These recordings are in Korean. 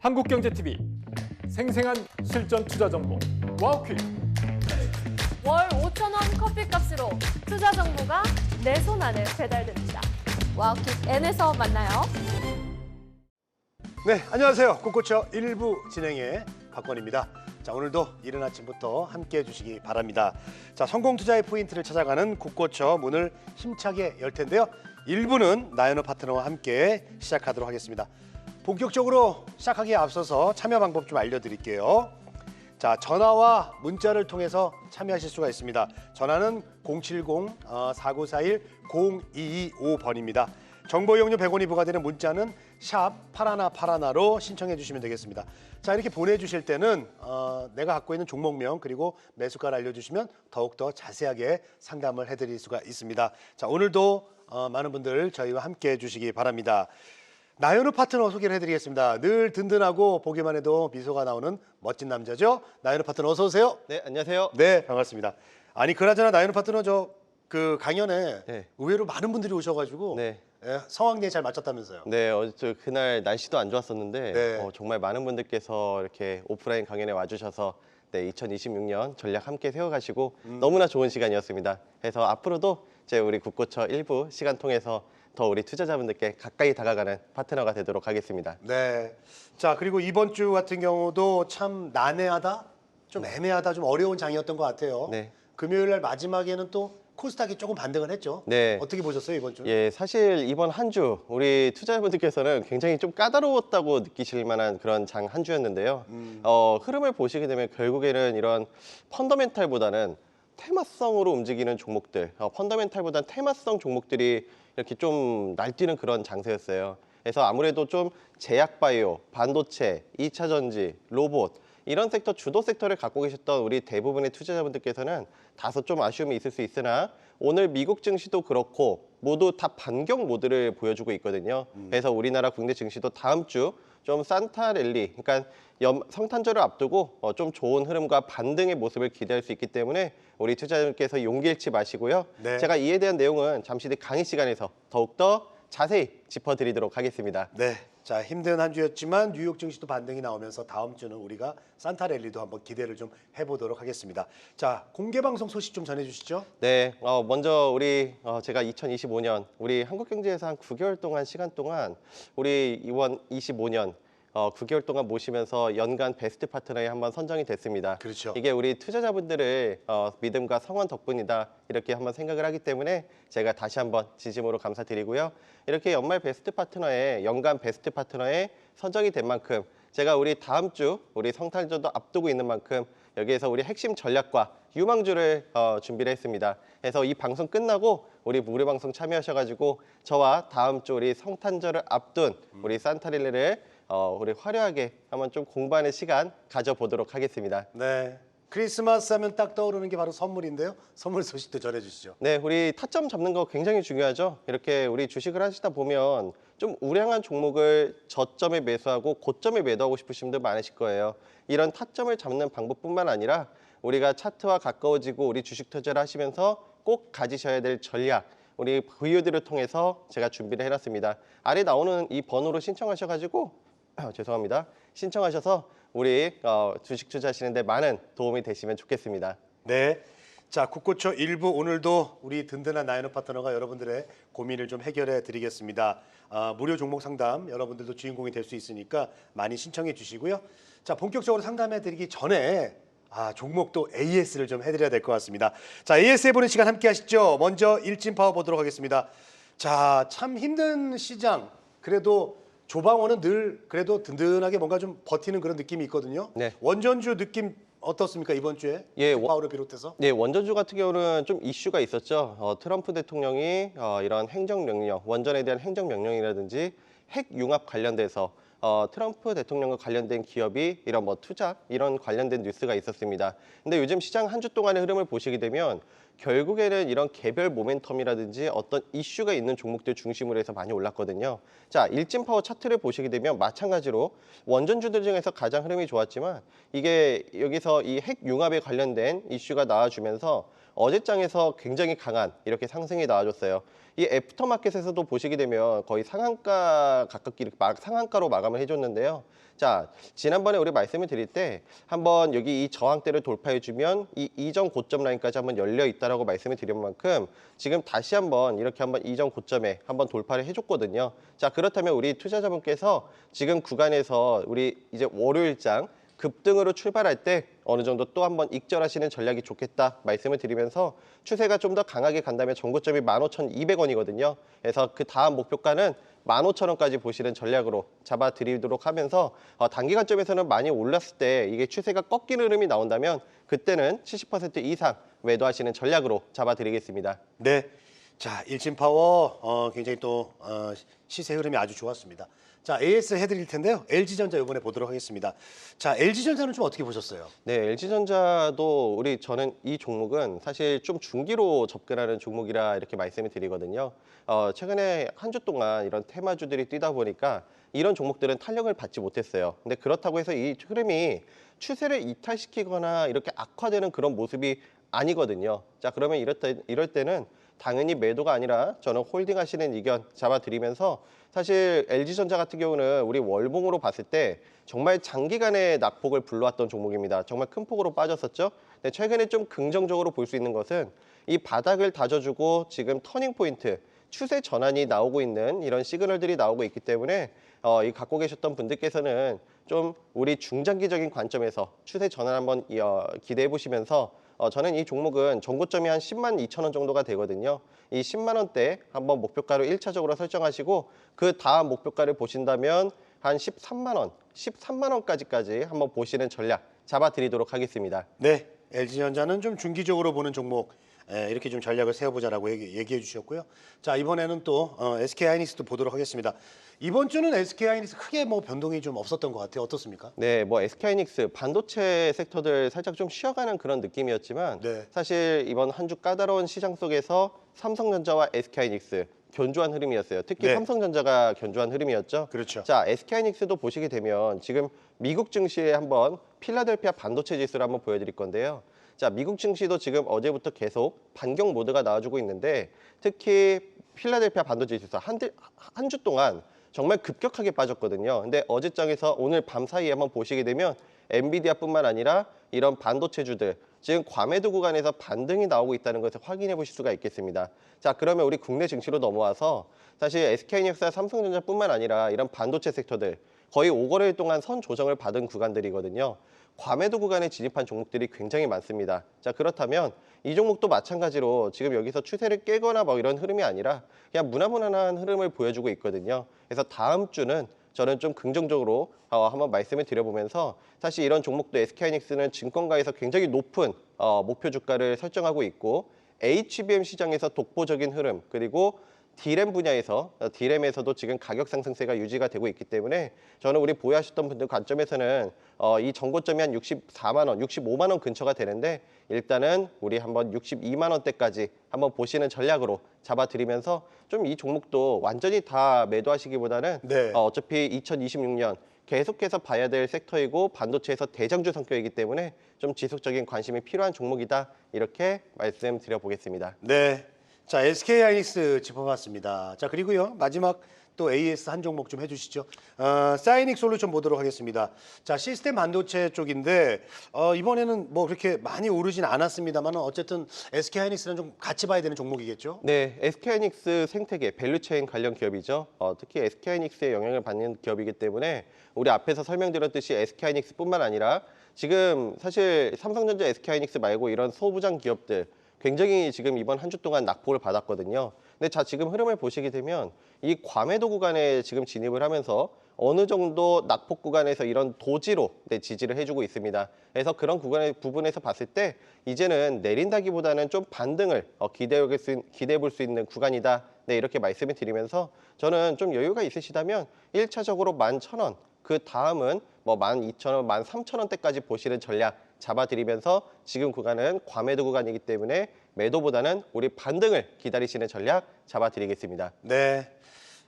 한국경제TV 생생한 실전 투자 정보 와우퀴. 월 5,000원 커피값으로 투자 정보가 내 손 안에 배달됩니다. 와우킥 N에서 만나요. 네, 안녕하세요. 꽃꽃처 1부 진행의 박건입니다. 자, 오늘도 이른 아침부터 함께해 주시기 바랍니다. 자, 성공 투자의 포인트를 찾아가는 꽃꽃처 문을 힘차게 열 텐데요. 1부는 나연호 파트너와 함께 시작하도록 하겠습니다. 본격적으로 시작하기에 앞서서 참여 방법 좀 알려드릴게요. 자, 전화와 문자를 통해서 참여하실 수가 있습니다. 전화는 070-4941-0225번입니다. 정보 이용료 100원이 부과되는 문자는 샵 8181로 신청해 주시면 되겠습니다. 자, 이렇게 보내주실 때는 내가 갖고 있는 종목명 그리고 매수가를 알려주시면 더욱더 자세하게 상담을 해드릴 수가 있습니다. 자, 오늘도 많은 분들 저희와 함께 해주시기 바랍니다. 나연우 파트너 소개를 해드리겠습니다. 늘 든든하고 보기만 해도 미소가 나오는 멋진 남자죠. 나연우 파트너 어서 오세요. 네, 안녕하세요. 네, 반갑습니다. 아니 그나저나 나연우 파트너 그 강연에 네. 의외로 많은 분들이 오셔가지고 네. 성황리에 잘 맞췄다면서요. 네, 그날 날씨도 안 좋았었는데 네. 정말 많은 분들께서 이렇게 오프라인 강연에 와주셔서 2026년 전략 함께 세워가시고 너무나 좋은 시간이었습니다. 그래서 앞으로도 우리 국고처 1부 시간 통해서 더 우리 투자자분들께 가까이 다가가는 파트너가 되도록 하겠습니다. 네. 자, 그리고 이번 주 같은 경우도 참 난해하다, 좀 애매하다, 좀 어려운 장이었던 것 같아요. 네. 금요일 날 마지막에는 또 코스닥이 조금 반등을 했죠. 네. 어떻게 보셨어요, 이번 주? 예, 사실 이번 한 주 우리 투자자분들께서는 굉장히 좀 까다로웠다고 느끼실 만한 그런 장 한 주였는데요. 흐름을 보시게 되면 결국에는 이런 펀더멘탈보다는 테마성으로 움직이는 종목들, 펀더멘탈보다는 테마성 종목들이 이렇게 좀 날뛰는 그런 장세였어요. 그래서 아무래도 좀 제약바이오, 반도체, 2차 전지, 로봇 이런 섹터, 주도 섹터를 갖고 계셨던 우리 대부분의 투자자분들께서는 다소 좀 아쉬움이 있을 수 있으나 오늘 미국 증시도 그렇고 모두 다 반경 모드를 보여주고 있거든요. 그래서 우리나라 국내 증시도 다음 주 좀 산타 랠리, 그러니까 성탄절을 앞두고 좀 좋은 흐름과 반등의 모습을 기대할 수 있기 때문에 우리 투자자분께서 용기 잃지 마시고요. 네. 제가 이에 대한 내용은 잠시 뒤 강의 시간에서 더욱더 자세히 짚어드리도록 하겠습니다. 네. 자, 힘든 한 주였지만 뉴욕 증시도 반등이 나오면서 다음 주는 우리가 산타 랠리도 한번 기대를 좀 해보도록 하겠습니다. 자, 공개 방송 소식 좀 전해주시죠. 네, 먼저 제가 2025년 우리 한국경제에서 한 9개월 동안 시간 동안 우리 이번 25년 9개월 동안 모시면서 연간 베스트 파트너에 한번 선정이 됐습니다. 그렇죠. 이게 우리 투자자분들의 믿음과 성원 덕분이다 이렇게 한번 생각을 하기 때문에 제가 다시 한번 진심으로 감사드리고요. 이렇게 연말 베스트 파트너에 연간 베스트 파트너에 선정이 된 만큼 제가 우리 다음 주 우리 성탄절도 앞두고 있는 만큼 여기에서 우리 핵심 전략과 유망주를 준비를 했습니다. 그래서 이 방송 끝나고 우리 무료 방송 참여하셔가지고 저와 다음 주 우리 성탄절을 앞둔 우리 산타릴레를 우리 화려하게 한번 좀 공부하는 시간 가져보도록 하겠습니다. 네. 크리스마스 하면 딱 떠오르는 게 바로 선물인데요. 선물 소식도 전해주시죠. 네, 우리 타점 잡는 거 굉장히 중요하죠. 이렇게 우리 주식을 하시다 보면 좀 우량한 종목을 저점에 매수하고 고점에 매도하고 싶으신 분들 많으실 거예요. 이런 타점을 잡는 방법뿐만 아니라 우리가 차트와 가까워지고 우리 주식 투자를 하시면서 꼭 가지셔야 될 전략, 우리 VOD를 통해서 제가 준비를 해놨습니다. 아래 나오는 이 번호로 신청하셔가지고 죄송합니다. 신청하셔서 우리 주식 투자하시는데 많은 도움이 되시면 좋겠습니다. 네. 자, 국고처 1부 오늘도 우리 든든한 나연우 파트너가 여러분들의 고민을 좀 해결해 드리겠습니다. 무료 종목 상담 여러분들도 주인공이 될 수 있으니까 많이 신청해 주시고요. 자, 본격적으로 상담해 드리기 전에 종목도 AS를 좀 해드려야 될 것 같습니다. 자, AS 해보는 시간 함께 하시죠. 먼저 일진파워 보도록 하겠습니다. 자, 참 힘든 시장. 그래도 조방원은 늘 그래도 든든하게 뭔가 좀 버티는 그런 느낌이 있거든요. 네. 원전주 느낌 어떻습니까 이번 주에? 예, 파워를 비롯해서? 네, 원전주 같은 경우는 좀 이슈가 있었죠. 트럼프 대통령이 이런 행정명령, 원전에 대한 행정명령이라든지 핵 융합 관련돼서 트럼프 대통령과 관련된 기업이 이런 투자 이런 관련된 뉴스가 있었습니다. 근데 요즘 시장 한 주 동안의 흐름을 보시게 되면 결국에는 이런 개별 모멘텀이라든지 어떤 이슈가 있는 종목들 중심으로 해서 많이 올랐거든요. 자, 일진파워 차트를 보시게 되면 마찬가지로 원전주들 중에서 가장 흐름이 좋았지만 이게 여기서 이 핵 융합에 관련된 이슈가 나와주면서 어제장에서 굉장히 강한 이렇게 상승이 나와줬어요. 이 애프터마켓에서도 보시게 되면 거의 상한가 가깝게 이렇게 상한가로 마감을 해줬는데요. 자, 지난번에 우리 말씀을 드릴 때 한번 여기 이 저항대를 돌파해주면 이 이전 고점 라인까지 한번 열려 있다라고 말씀을 드린 만큼 지금 다시 한번 이렇게 한번 이전 고점에 한번 돌파를 해줬거든요. 자, 그렇다면 우리 투자자분께서 지금 구간에서 우리 이제 월요일장 급등으로 출발할 때 어느 정도 또 한번 익절하시는 전략이 좋겠다 말씀을 드리면서 추세가 좀 더 강하게 간다면 전고점이 15,200원이거든요. 그래서 그 다음 목표가는 15,000원까지 보시는 전략으로 잡아드리도록 하면서 단기 관점에서는 많이 올랐을 때 이게 추세가 꺾이는 흐름이 나온다면 그때는 70% 이상 매도하시는 전략으로 잡아드리겠습니다. 네. 자, 일진파워 굉장히 또 시세 흐름이 아주 좋았습니다. 자, AS 해드릴 텐데요. LG전자 이번에 보도록 하겠습니다. 자, LG전자는 좀 어떻게 보셨어요? 네, LG전자도 저는 이 종목은 사실 좀 중기로 접근하는 종목이라 이렇게 말씀을 드리거든요. 최근에 한 주 동안 이런 테마주들이 뛰다 보니까 이런 종목들은 탄력을 받지 못했어요. 근데 그렇다고 해서 이 흐름이 추세를 이탈시키거나 이렇게 악화되는 그런 모습이 아니거든요. 자, 그러면 이럴 때는 당연히 매도가 아니라 저는 홀딩하시는 의견 잡아드리면서 사실 LG전자 같은 경우는 우리 월봉으로 봤을 때 정말 장기간의 낙폭을 불러왔던 종목입니다. 정말 큰 폭으로 빠졌었죠. 근데 최근에 좀 긍정적으로 볼 수 있는 것은 이 바닥을 다져주고 지금 터닝 포인트, 추세 전환이 나오고 있는 이런 시그널들이 나오고 있기 때문에 이 갖고 계셨던 분들께서는 좀 우리 중장기적인 관점에서 추세 전환 한번 기대해 보시면서 저는 이 종목은 전고점이 한 10만 2천 원 정도가 되거든요. 이 10만 원대 한번 목표가로 1차적으로 설정하시고 그 다음 목표가를 보신다면 한 13만 원, 13만 원까지 한번 보시는 전략 잡아드리도록 하겠습니다. 네. LG전자는 좀 중기적으로 보는 종목 이렇게 좀 전략을 세워보자라고 얘기해 주셨고요. 자, 이번에는 또 SK하이닉스도 보도록 하겠습니다. 이번 주는 SK하이닉스 크게 뭐 변동이 좀 없었던 것 같아요. 어떻습니까? 네, 뭐 SK하이닉스 반도체 섹터들 살짝 좀 쉬어가는 그런 느낌이었지만 네. 사실 이번 한 주 까다로운 시장 속에서 삼성전자와 SK하이닉스 견조한 흐름이었어요. 특히 네. 삼성전자가 견조한 흐름이었죠. 그렇죠. 자, SK하이닉스도 보시게 되면 지금 미국 증시에 한번 필라델피아 반도체 지수를 한번 보여드릴 건데요. 자, 미국 증시도 지금 어제부터 계속 반경 모드가 나와주고 있는데 특히 필라델피아 반도체 지수 한 주 동안 정말 급격하게 빠졌거든요. 근데 어제장에서 오늘 밤 사이에 한번 보시게 되면 엔비디아뿐만 아니라 이런 반도체주들 지금 과매도 구간에서 반등이 나오고 있다는 것을 확인해 보실 수가 있겠습니다. 자, 그러면 우리 국내 증시로 넘어와서 사실 SK하이닉스와 삼성전자뿐만 아니라 이런 반도체 섹터들 거의 5거래일 동안 선 조정을 받은 구간들이거든요. 과매도 구간에 진입한 종목들이 굉장히 많습니다. 자, 그렇다면 이 종목도 마찬가지로 지금 여기서 추세를 깨거나 뭐 이런 흐름이 아니라 그냥 무난무난한 흐름을 보여주고 있거든요. 그래서 다음 주는 저는 좀 긍정적으로 한번 말씀을 드려보면서 사실 이런 종목도 SK하이닉스는 증권가에서 굉장히 높은 목표 주가를 설정하고 있고 HBM 시장에서 독보적인 흐름 그리고 D램 분야에서 D램에서도 지금 가격 상승세가 유지가 되고 있기 때문에 저는 우리 보유하셨던 분들 관점에서는 이 전고점이 한 64만 원, 65만 원 근처가 되는데 일단은 우리 한번 62만 원대까지 한번 보시는 전략으로 잡아드리면서 좀 이 종목도 완전히 다 매도하시기보다는 네. 어차피 2026년 계속해서 봐야 될 섹터이고 반도체에서 대장주 성격이기 때문에 좀 지속적인 관심이 필요한 종목이다 이렇게 말씀드려보겠습니다. 네. 자, SK하이닉스 짚어봤습니다. 자, 그리고요 마지막 또 AS 한 종목 좀 해주시죠. 사이닉 솔루션 보도록 하겠습니다. 자, 시스템 반도체 쪽인데 이번에는 뭐 그렇게 많이 오르진 않았습니다만 어쨌든 SK하이닉스는 좀 같이 봐야 되는 종목이겠죠? 네, SK하이닉스 생태계 밸류체인 관련 기업이죠. 특히 SK하이닉스의 영향을 받는 기업이기 때문에 우리 앞에서 설명드렸듯이 SK하이닉스뿐만 아니라 지금 사실 삼성전자, SK하이닉스 말고 이런 소부장 기업들 굉장히 지금 이번 한 주 동안 낙폭을 받았거든요. 근데 자, 지금 흐름을 보시게 되면 이 과매도 구간에 지금 진입을 하면서 어느 정도 낙폭 구간에서 이런 도지로 지지를 해주고 있습니다. 그래서 그런 부분에서 봤을 때 이제는 내린다기보다는 좀 반등을 기대해 볼 수 있는 구간이다. 네, 이렇게 말씀을 드리면서 저는 좀 여유가 있으시다면 1차적으로 11,000원, 그 다음은 뭐 12,000원, 13,000원대까지 보시는 전략 잡아드리면서 지금 구간은 과매도 구간이기 때문에 매도보다는 우리 반등을 기다리시는 전략 잡아드리겠습니다. 네.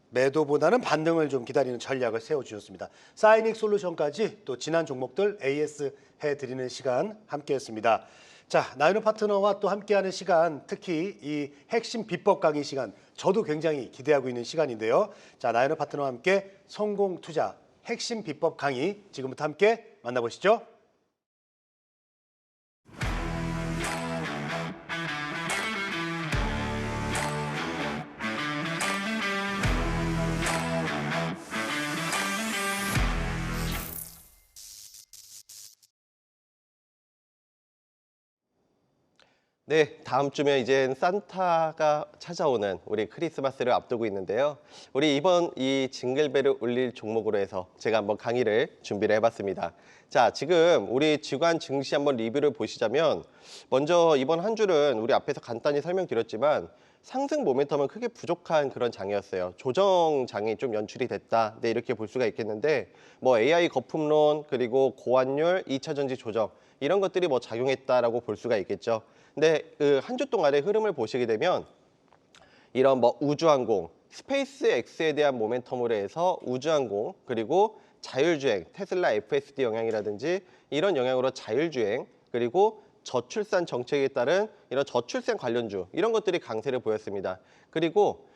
매도보다는 반등을 좀 기다리는 전략을 세워주셨습니다. 사이닉 솔루션까지 또 지난 종목들 AS 해드리는 시간 함께했습니다. 자, 나윤호 파트너와 또 함께하는 시간, 특히 이 핵심 비법 강의 시간, 저도 굉장히 기대하고 있는 시간인데요. 자, 나윤호 파트너와 함께 성공 투자 핵심 비법 강의 지금부터 함께 만나보시죠. 네, 다음 주면 이젠 산타가 찾아오는 우리 크리스마스를 앞두고 있는데요. 우리 이번 이 징글벨을 울릴 종목으로 해서 제가 한번 강의를 준비를 해봤습니다. 자, 지금 우리 주간 증시 한번 리뷰를 보시자면 먼저 이번 한 주는 우리 앞에서 간단히 설명드렸지만 상승 모멘텀은 크게 부족한 그런 장이었어요. 조정장이 좀 연출이 됐다. 네, 이렇게 볼 수가 있겠는데 뭐 AI 거품론 그리고 고환율, 2차 전지 조정 이런 것들이 뭐 작용했다라고 볼 수가 있겠죠. 근데 그 한 주 동안의 흐름을 보시게 되면 이런 뭐 우주항공, 스페이스X에 대한 모멘텀으로 해서 우주항공 그리고 자율주행, 테슬라 FSD 영향이라든지 이런 영향으로 자율주행 그리고 저출산 정책에 따른 이런 저출산 관련주 이런 것들이 강세를 보였습니다. 그리고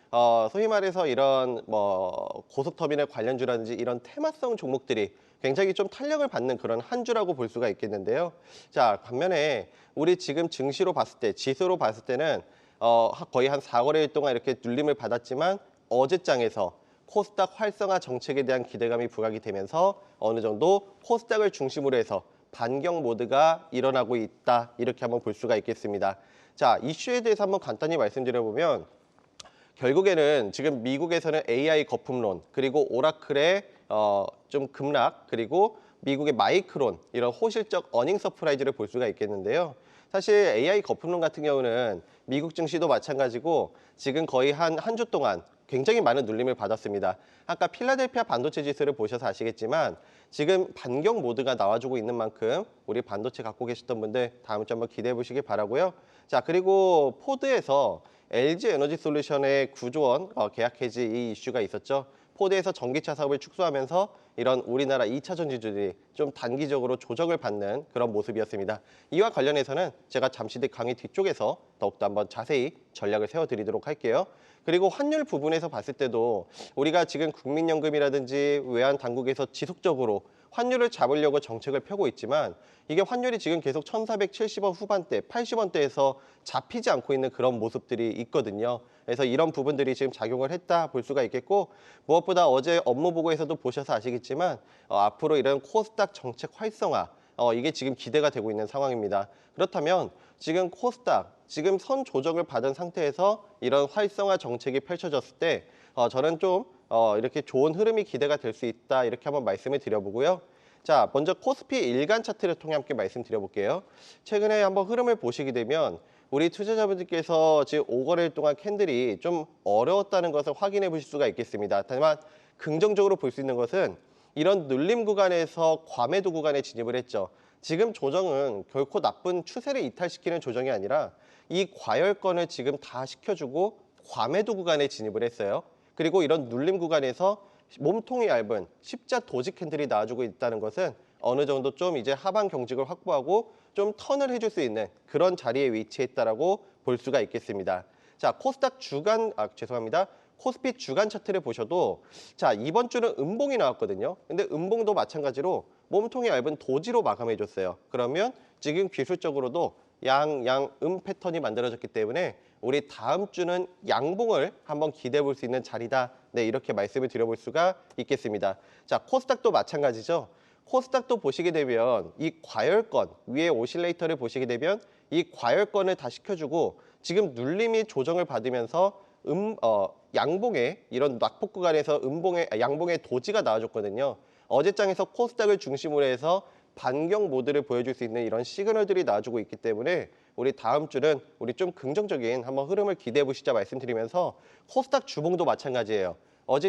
소위 말해서 이런 뭐 고속터미널 관련주라든지 이런 테마성 종목들이 굉장히 좀 탄력을 받는 그런 한 주라고 볼 수가 있겠는데요. 자, 반면에 우리 지금 증시로 봤을 때, 지수로 봤을 때는 거의 한 4거래일 동안 이렇게 눌림을 받았지만 어제장에서 코스닥 활성화 정책에 대한 기대감이 부각이 되면서 어느 정도 코스닥을 중심으로 해서 반경 모드가 일어나고 있다. 이렇게 한번 볼 수가 있겠습니다. 자, 이슈에 대해서 한번 간단히 말씀드려보면 결국에는 지금 미국에서는 AI 거품론 그리고 오라클의 좀 급락 그리고 미국의 마이크론 이런 호실적 어닝 서프라이즈를 볼 수가 있겠는데요. 사실 AI 거품론 같은 경우는 미국 증시도 마찬가지고 지금 거의 한 주 동안 굉장히 많은 눌림을 받았습니다. 아까 필라델피아 반도체 지수를 보셔서 아시겠지만 지금 반경 모드가 나와주고 있는 만큼 우리 반도체 갖고 계셨던 분들 다음 주 한번 기대해 보시길 바라고요. 자, 그리고 포드에서 LG 에너지 솔루션의 9조 원 계약 해지 이 이슈가 있었죠. 포드에서 전기차 사업을 축소하면서 이런 우리나라 2차 전지주들이 좀 단기적으로 조정을 받는 그런 모습이었습니다. 이와 관련해서는 제가 잠시 뒤 강의 뒤쪽에서 더욱더 한번 자세히 전략을 세워드리도록 할게요. 그리고 환율 부분에서 봤을 때도 우리가 지금 국민연금이라든지 외환 당국에서 지속적으로 환율을 잡으려고 정책을 펴고 있지만 이게 환율이 지금 계속 1,470원 후반대, 80원대에서 잡히지 않고 있는 그런 모습들이 있거든요. 그래서 이런 부분들이 지금 작용을 했다 볼 수가 있겠고 무엇보다 어제 업무 보고에서도 보셔서 아시겠지만 앞으로 이런 코스닥 정책 활성화 이게 지금 기대가 되고 있는 상황입니다. 그렇다면 지금 코스닥, 지금 선 조정을 받은 상태에서 이런 활성화 정책이 펼쳐졌을 때 저는 좀 이렇게 좋은 흐름이 기대가 될 수 있다 이렇게 한번 말씀을 드려보고요. 자, 먼저 코스피 일간 차트를 통해 함께 말씀드려볼게요. 최근에 한번 흐름을 보시게 되면 우리 투자자분들께서 지금 5거래일 동안 캔들이 좀 어려웠다는 것을 확인해 보실 수가 있겠습니다. 다만 긍정적으로 볼 수 있는 것은 이런 눌림 구간에서 과매도 구간에 진입을 했죠. 지금 조정은 결코 나쁜 추세를 이탈시키는 조정이 아니라 이 과열권을 지금 다 시켜주고 과매도 구간에 진입을 했어요. 그리고 이런 눌림 구간에서 몸통이 얇은 십자 도직 캔들이 나와주고 있다는 것은 어느 정도 좀 이제 하방 경직을 확보하고 좀 턴을 해줄 수 있는 그런 자리에 위치했다라고 볼 수가 있겠습니다. 자, 코스닥 주간, 코스피 주간 차트를 보셔도 자, 이번 주는 음봉이 나왔거든요. 근데 음봉도 마찬가지로 몸통이 얇은 도지로 마감해줬어요. 그러면 지금 기술적으로도 양 패턴이 만들어졌기 때문에 우리 다음 주는 양봉을 한번 기대해 볼 수 있는 자리다. 네, 이렇게 말씀을 드려볼 수가 있겠습니다. 자, 코스닥도 마찬가지죠. 코스닥도 보시게 되면 이 과열권, 위에 오실레이터를 보시게 되면 이 과열권을 다 시켜주고 지금 눌림이 조정을 받으면서 양봉의 이런 낙폭 구간에서 양봉의 도지가 나와줬거든요. 어제장에서 코스닥을 중심으로 해서 반경 모드를 보여줄 수 있는 이런 시그널들이 나와주고 있기 때문에 우리 다음 주는 우리 좀 긍정적인 한번 흐름을 기대해 보시자 말씀드리면서 코스닥 주봉도 마찬가지예요. 어제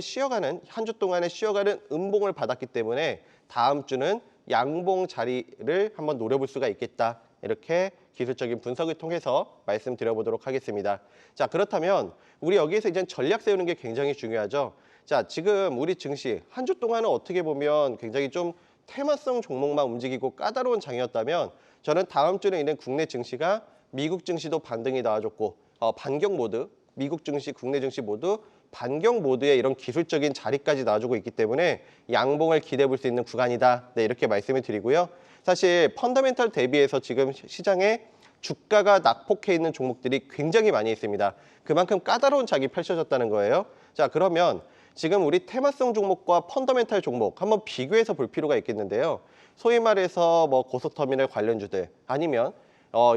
한 주 동안의 쉬어가는 음봉을 받았기 때문에 다음 주는 양봉 자리를 한번 노려볼 수가 있겠다. 이렇게 기술적인 분석을 통해서 말씀드려보도록 하겠습니다. 자, 그렇다면 우리 여기에서 이제 전략 세우는 게 굉장히 중요하죠. 자, 지금 우리 증시 한 주 동안은 어떻게 보면 굉장히 좀 테마성 종목만 움직이고 까다로운 장이었다면 저는 다음 주에 있는 국내 증시가 미국 증시도 반등이 나와줬고 반경 모드, 미국 증시, 국내 증시 모두 반경 모드의 이런 기술적인 자리까지 놔주고 있기 때문에 양봉을 기대해 볼 수 있는 구간이다. 네, 이렇게 말씀을 드리고요. 사실 펀더멘탈 대비해서 지금 시장에 주가가 낙폭해 있는 종목들이 굉장히 많이 있습니다. 그만큼 까다로운 작이 펼쳐졌다는 거예요. 자, 그러면 지금 우리 테마성 종목과 펀더멘탈 종목 한번 비교해서 볼 필요가 있겠는데요. 소위 말해서 뭐 고속터미널 관련주들 아니면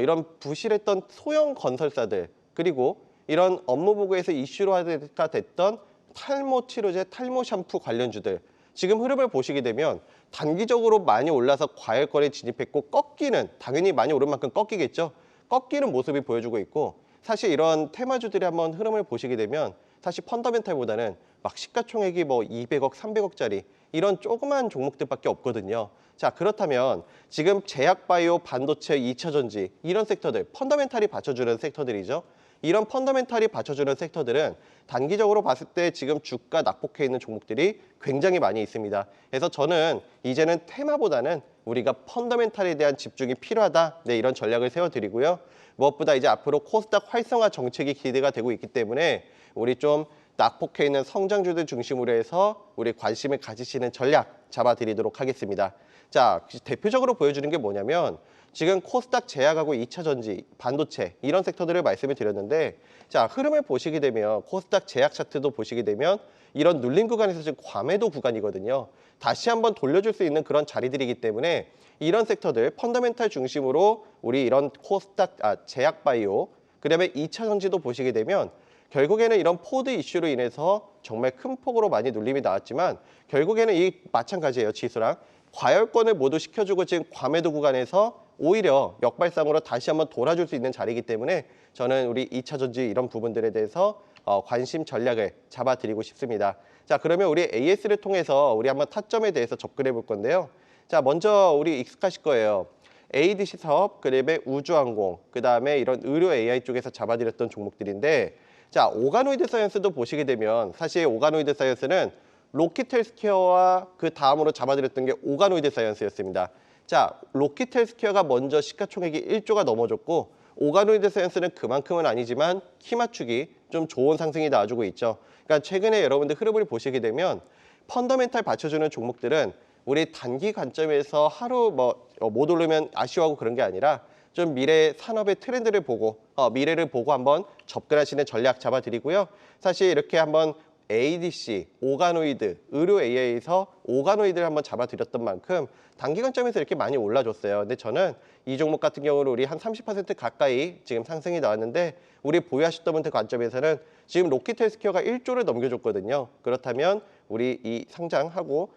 이런 부실했던 소형 건설사들 그리고 이런 업무 보고에서 이슈가 됐던 탈모 치료제, 탈모 샴푸 관련주들 지금 흐름을 보시게 되면 단기적으로 많이 올라서 과열권에 진입했고 꺾이는 당연히 많이 오른 만큼 꺾이겠죠. 꺾이는 모습이 보여주고 있고 사실 이런 테마주들의 한번 흐름을 보시게 되면 사실 펀더멘탈보다는 막 시가총액이 뭐 200억, 300억짜리 이런 조그만 종목들밖에 없거든요. 자, 그렇다면 지금 제약바이오, 반도체, 2차전지 이런 섹터들 펀더멘탈이 받쳐주는 섹터들이죠. 이런 펀더멘탈이 받쳐주는 섹터들은 단기적으로 봤을 때 지금 주가 낙폭해 있는 종목들이 굉장히 많이 있습니다. 그래서 저는 이제는 테마보다는 우리가 펀더멘탈에 대한 집중이 필요하다. 네, 이런 전략을 세워드리고요. 무엇보다 이제 앞으로 코스닥 활성화 정책이 기대가 되고 있기 때문에 우리 좀 낙폭해 있는 성장주들 중심으로 해서 우리 관심을 가지시는 전략 잡아드리도록 하겠습니다. 자, 대표적으로 보여주는 게 뭐냐면 지금 코스닥 제약하고 2차전지, 반도체 이런 섹터들을 말씀을 드렸는데 자, 흐름을 보시게 되면 코스닥 제약 차트도 보시게 되면 이런 눌림 구간에서 지금 과매도 구간이거든요. 다시 한번 돌려줄 수 있는 그런 자리들이기 때문에 이런 섹터들 펀더멘탈 중심으로 우리 이런 코스닥 제약바이오 그다음에 2차전지도 보시게 되면 결국에는 이런 포드 이슈로 인해서 정말 큰 폭으로 많이 눌림이 나왔지만 결국에는 이 마찬가지예요. 지수랑 과열권을 모두 시켜주고 지금 과매도 구간에서 오히려 역발상으로 다시 한번 돌아줄 수 있는 자리이기 때문에 저는 우리 2차전지 이런 부분들에 대해서 관심 전략을 잡아드리고 싶습니다. 자, 그러면 우리 AS를 통해서 우리 한번 타점에 대해서 접근해 볼 건데요. 자, 먼저 우리 익숙하실 거예요. ADC 사업, 그다음에 우주항공, 그다음에 이런 의료 AI 쪽에서 잡아드렸던 종목들인데 자, 오가노이드 사이언스도 보시게 되면 사실 오가노이드 사이언스는 로키텔스케어와 그 다음으로 잡아드렸던 게 오가노이드 사이언스였습니다. 자, 로키텔스케어가 먼저 시가총액이 1조가 넘어졌고 오가노이드 사이언스는 그만큼은 아니지만 키 맞추기 좀 좋은 상승이 나와주고 있죠. 그러니까 최근에 여러분들 흐름을 보시게 되면 펀더멘탈 받쳐주는 종목들은 우리 단기 관점에서 하루 못 오르면 아쉬워하고 그런 게 아니라 좀 미래 산업의 트렌드를 보고 미래를 보고 한번 접근하시는 전략 잡아드리고요. 사실 이렇게 한번 ADC, 오가노이드, 의료 AI에서 오가노이드를 한번 잡아드렸던 만큼 단기 관점에서 이렇게 많이 올라줬어요. 근데 저는 이 종목 같은 경우는 우리 한 30% 가까이 지금 상승이 나왔는데 우리 보유하셨던 분들 관점에서는 지금 로키텔스케어가 1조를 넘겨줬거든요. 그렇다면 우리 이 상장하고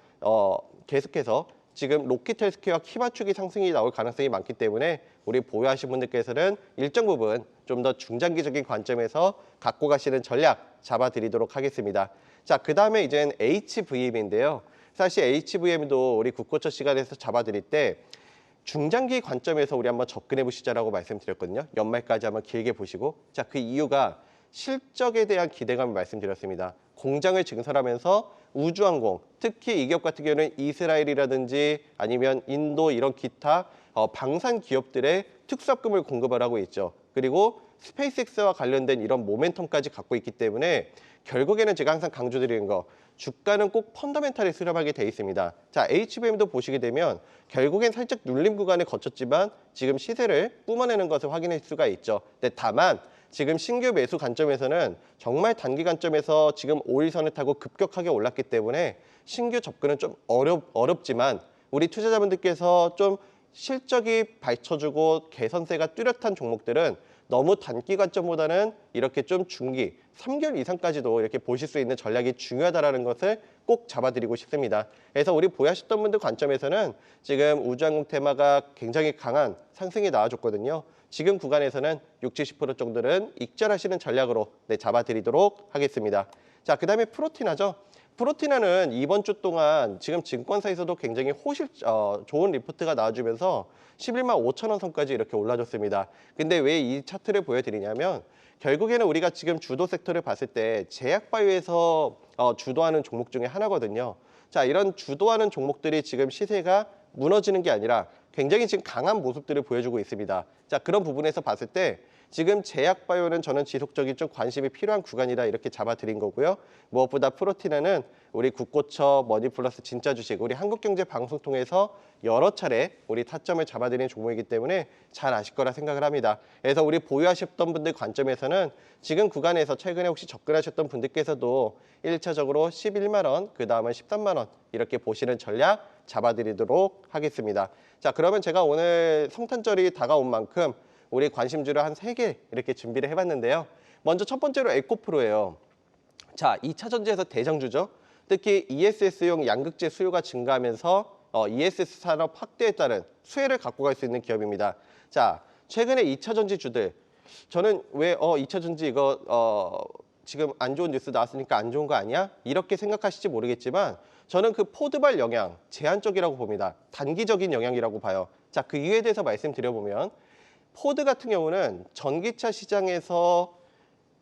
계속해서 지금 로키텔스케어와 키 맞추기 상승이 나올 가능성이 많기 때문에 우리 보유하신 분들께서는 일정 부분 좀 더 중장기적인 관점에서 갖고 가시는 전략 잡아드리도록 하겠습니다. 자, 그 다음에 이제는 HVM인데요. 사실 HVM도 우리 국고처 시간에서 잡아드릴 때 중장기 관점에서 우리 한번 접근해 보시자라고 말씀드렸거든요. 연말까지 한번 길게 보시고 자, 그 이유가 실적에 대한 기대감을 말씀드렸습니다. 공장을 증설하면서 우주항공, 특히 이 기업 같은 경우는 이스라엘이라든지 아니면 인도 이런 기타 방산 기업들의 특수합금을 공급을 하고 있죠. 그리고 스페이스X와 관련된 이런 모멘텀까지 갖고 있기 때문에 결국에는 제가 항상 강조드리는 거 주가는 꼭 펀더멘탈에 수렴하게 돼 있습니다. 자, HVM도 보시게 되면 결국엔 살짝 눌림 구간을 거쳤지만 지금 시세를 뿜어내는 것을 확인할 수가 있죠. 근데 다만 지금 신규 매수 관점에서는 정말 단기 관점에서 지금 5일선을 타고 급격하게 올랐기 때문에 신규 접근은 좀 어렵지만 우리 투자자분들께서 좀 실적이 받쳐주고 개선세가 뚜렷한 종목들은 너무 단기 관점보다는 이렇게 좀 중기, 3개월 이상까지도 이렇게 보실 수 있는 전략이 중요하다는 것을 꼭 잡아드리고 싶습니다. 그래서 우리 보유하셨던 분들 관점에서는 지금 우주항공 테마가 굉장히 강한 상승이 나와줬거든요. 지금 구간에서는 60, 70% 정도는 익절하시는 전략으로 잡아드리도록 하겠습니다. 자, 그 다음에 프로티나죠. 프로티나는 이번 주 동안 지금 증권사에서도 굉장히 좋은 리포트가 나와주면서 11만 5천 원 선까지 이렇게 올라줬습니다. 근데 왜 이 차트를 보여드리냐면 결국에는 우리가 지금 주도 섹터를 봤을 때 제약바이오에서 주도하는 종목 중에 하나거든요. 자, 이런 주도하는 종목들이 지금 시세가 무너지는 게 아니라 굉장히 지금 강한 모습들을 보여주고 있습니다. 자, 그런 부분에서 봤을 때 지금 제약바이오는 저는 지속적인 좀 관심이 필요한 구간이다 이렇게 잡아드린 거고요. 무엇보다 프로티나는 우리 국고처, 머니플러스 진짜 주식, 우리 한국경제 방송 통해서 여러 차례 우리 타점을 잡아드린 종목이기 때문에 잘 아실 거라 생각을 합니다. 그래서 우리 보유하셨던 분들 관점에서는 지금 구간에서 최근에 혹시 접근하셨던 분들께서도 1차적으로 11만 원, 그 다음은 13만 원 이렇게 보시는 전략 잡아드리도록 하겠습니다. 자, 그러면 제가 오늘 성탄절이 다가온 만큼 우리 관심주를 한 3개 이렇게 준비를 해봤는데요. 먼저 첫 번째로 에코프로예요. 자, 2차 전지에서 대장주죠. 특히 ESS용 양극재 수요가 증가하면서 ESS 산업 확대에 따른 수혜를 갖고 갈 수 있는 기업입니다. 자, 최근에 2차 전지주들, 저는 왜 2차 전지 이거 지금 안 좋은 뉴스 나왔으니까 안 좋은 거 아니야? 이렇게 생각하실지 모르겠지만 저는 그 포드발 영향 제한적이라고 봅니다. 단기적인 영향이라고 봐요. 자, 그 이유에 대해서 말씀드려보면 포드 같은 경우는 전기차 시장에서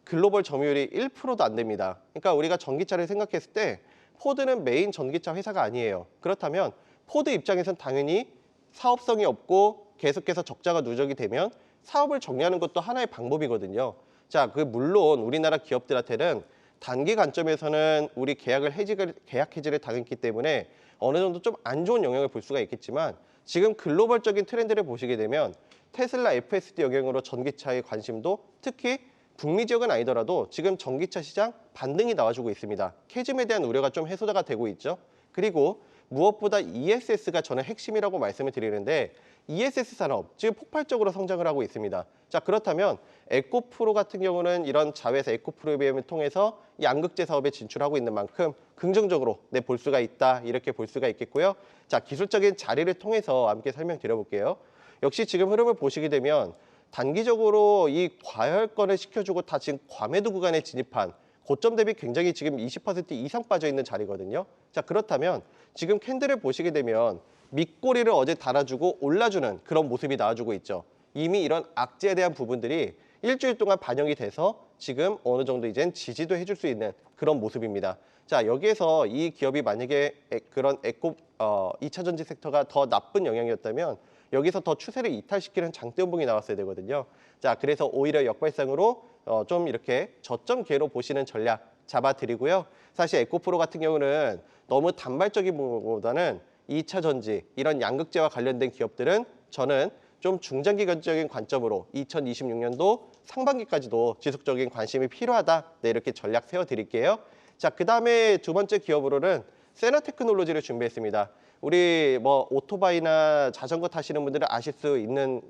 글로벌 점유율이 1%도 안 됩니다. 그러니까 우리가 전기차를 생각했을 때 포드는 메인 전기차 회사가 아니에요. 그렇다면 포드 입장에선 당연히 사업성이 없고 계속해서 적자가 누적이 되면 사업을 정리하는 것도 하나의 방법이거든요. 자, 그 물론 우리나라 기업들한테는 단기 관점에서는 우리 계약 해지를 당했기 때문에 어느 정도 좀 안 좋은 영향을 볼 수가 있겠지만 지금 글로벌적인 트렌드를 보시게 되면 테슬라 FSD 영향으로 전기차의 관심도 특히 북미 지역은 아니더라도 지금 전기차 시장 반등이 나와주고 있습니다. 캐즘에 대한 우려가 좀 해소가 되고 있죠. 그리고 무엇보다 ESS가 저는 핵심이라고 말씀을 드리는데 ESS 산업 지금 폭발적으로 성장을 하고 있습니다. 자, 그렇다면 에코프로 같은 경우는 이런 자회사 에코프로비엠을 통해서 양극재 사업에 진출하고 있는 만큼 긍정적으로 볼 수가 있다 이렇게 볼 수가 있겠고요. 자, 기술적인 자리를 통해서 함께 설명드려볼게요. 역시 지금 흐름을 보시게 되면 단기적으로 이 과열권을 시켜주고 다 지금 과매도 구간에 진입한 고점 대비 굉장히 지금 20% 이상 빠져 있는 자리거든요. 자, 그렇다면 지금 캔들을 보시게 되면 밑꼬리를 어제 달아주고 올라주는 그런 모습이 나와주고 있죠. 이미 이런 악재에 대한 부분들이 일주일 동안 반영이 돼서 지금 어느 정도 이젠 지지도 해줄 수 있는 그런 모습입니다. 자, 여기에서 이 기업이 만약에 그런 2차 전지 섹터가 더 나쁜 영향이었다면 여기서 더 추세를 이탈시키는 장대 음봉이 나왔어야 되거든요. 자, 그래서 오히려 역발상으로 좀 이렇게 저점 기회로 보시는 전략 잡아드리고요. 사실 에코프로 같은 경우는 너무 단발적인 부분보다는 2차 전지, 이런 양극재와 관련된 기업들은 저는 좀 중장기적인 관점으로 2026년도 상반기까지도 지속적인 관심이 필요하다. 네, 이렇게 전략 세워드릴게요. 자, 그 다음에 두 번째 기업으로는 세나테크놀로지를 준비했습니다. 우리 오토바이나 자전거 타시는 분들은 아실 수 있는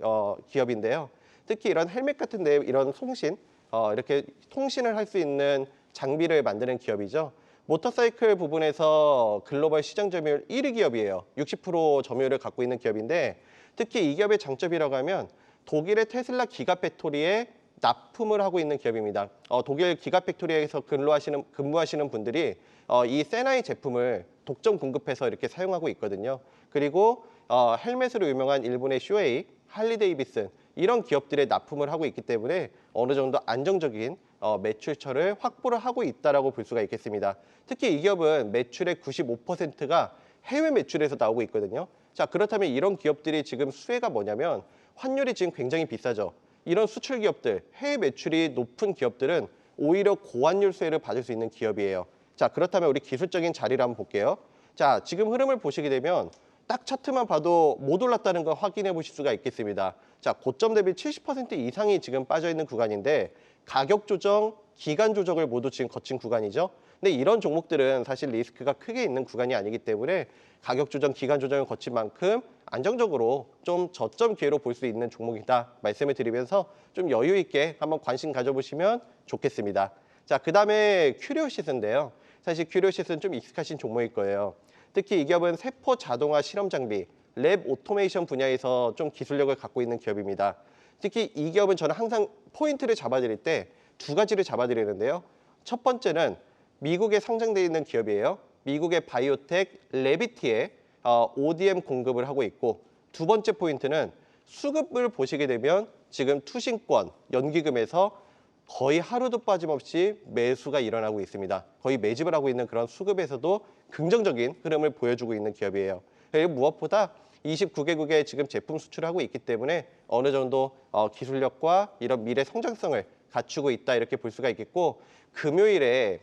기업인데요. 특히 이런 헬멧 같은 데 이런 송신, 이렇게 통신을 할 수 있는 장비를 만드는 기업이죠. 모터사이클 부분에서 글로벌 시장 점유율 1위 기업이에요. 60% 점유율을 갖고 있는 기업인데 특히 이 기업의 장점이라고 하면 독일의 테슬라 기가팩토리에 납품을 하고 있는 기업입니다. 독일 기가팩토리에서 근무하시는 분들이 이 세나이 제품을 독점 공급해서 이렇게 사용하고 있거든요. 그리고 헬멧으로 유명한 일본의 쇼에이, 할리데이비슨 이런 기업들에 납품을 하고 있기 때문에 어느 정도 안정적인 매출처를 확보를 하고 있다라고 볼 수가 있겠습니다. 특히 이 기업은 매출의 95%가 해외 매출에서 나오고 있거든요. 자, 그렇다면 이런 기업들이 지금 수혜가 뭐냐면 환율이 지금 굉장히 비싸죠. 이런 수출 기업들, 해외 매출이 높은 기업들은 오히려 고환율 수혜를 받을 수 있는 기업이에요. 자, 그렇다면 우리 기술적인 자리를 한번 볼게요. 자, 지금 흐름을 보시게 되면 딱 차트만 봐도 못 올랐다는 걸 확인해 보실 수가 있겠습니다. 자, 고점 대비 70% 이상이 지금 빠져 있는 구간인데 가격 조정, 기간 조정을 모두 지금 거친 구간이죠. 근데 이런 종목들은 사실 리스크가 크게 있는 구간이 아니기 때문에 가격 조정, 기간 조정을 거친 만큼 안정적으로 좀 저점 기회로 볼 수 있는 종목이다 말씀을 드리면서 좀 여유 있게 한번 관심 가져보시면 좋겠습니다. 자, 그 다음에 큐리오시스인데요. 사실 큐리오시스는 좀 익숙하신 종목일 거예요. 특히 이 기업은 세포 자동화 실험 장비, 랩 오토메이션 분야에서 좀 기술력을 갖고 있는 기업입니다. 특히 이 기업은 저는 항상 포인트를 잡아드릴 때 두 가지를 잡아드리는데요. 첫 번째는 미국에 상장되어 있는 기업이에요. 미국의 바이오텍 레비티에 ODM 공급을 하고 있고 두 번째 포인트는 수급을 보시게 되면 지금 투신권, 연기금에서 거의 하루도 빠짐없이 매수가 일어나고 있습니다. 거의 매집을 하고 있는 그런 수급에서도 긍정적인 흐름을 보여주고 있는 기업이에요. 그리고 무엇보다 29개국에 지금 제품 수출하고 있기 때문에 어느 정도 기술력과 이런 미래 성장성을 갖추고 있다 이렇게 볼 수가 있겠고, 금요일에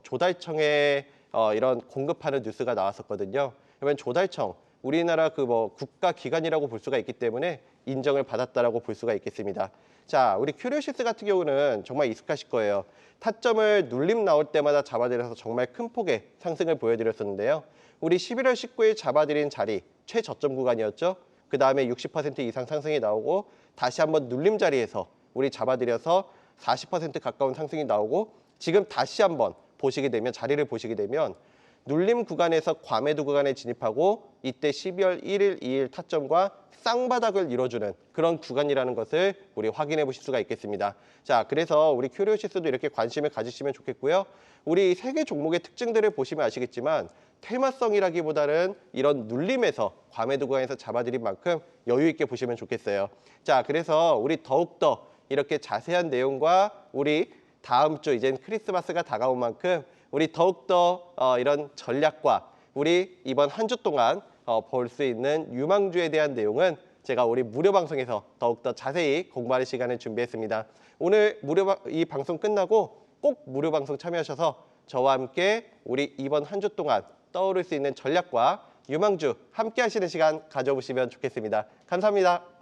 조달청에 이런 공급하는 뉴스가 나왔었거든요. 그러면 조달청 우리나라 그 국가 기관이라고 볼 수가 있기 때문에 인정을 받았다라고 볼 수가 있겠습니다. 자, 우리 큐리오시스 같은 경우는 정말 익숙하실 거예요. 타점을 눌림 나올 때마다 잡아들여서 정말 큰 폭의 상승을 보여드렸었는데요. 우리 11월 19일 잡아들인 자리 최저점 구간이었죠. 그 다음에 60% 이상 상승이 나오고 다시 한번 눌림 자리에서 우리 잡아들여서 40% 가까운 상승이 나오고, 지금 다시 한번 보시게 되면 자리를 보시게 되면 눌림 구간에서 과매도 구간에 진입하고 이때 12월 1일, 2일 타점과 쌍바닥을 이뤄주는 그런 구간이라는 것을 우리 확인해 보실 수가 있겠습니다. 자, 그래서 우리 큐리오시스도 이렇게 관심을 가지시면 좋겠고요. 우리 세 개 종목의 특징들을 보시면 아시겠지만 테마성이라기보다는 이런 눌림에서 과매도 구간에서 잡아들인 만큼 여유 있게 보시면 좋겠어요. 자, 그래서 우리 더욱더 이렇게 자세한 내용과 우리 다음 주 이젠 크리스마스가 다가온 만큼 우리 더욱더 이런 전략과 우리 이번 한 주 동안 볼 수 있는 유망주에 대한 내용은 제가 우리 무료 방송에서 더욱더 자세히 공부하는 시간을 준비했습니다. 오늘 이 방송 끝나고 꼭 무료 방송 참여하셔서 저와 함께 우리 이번 한 주 동안 떠오를 수 있는 전략과 유망주 함께 하시는 시간 가져보시면 좋겠습니다. 감사합니다.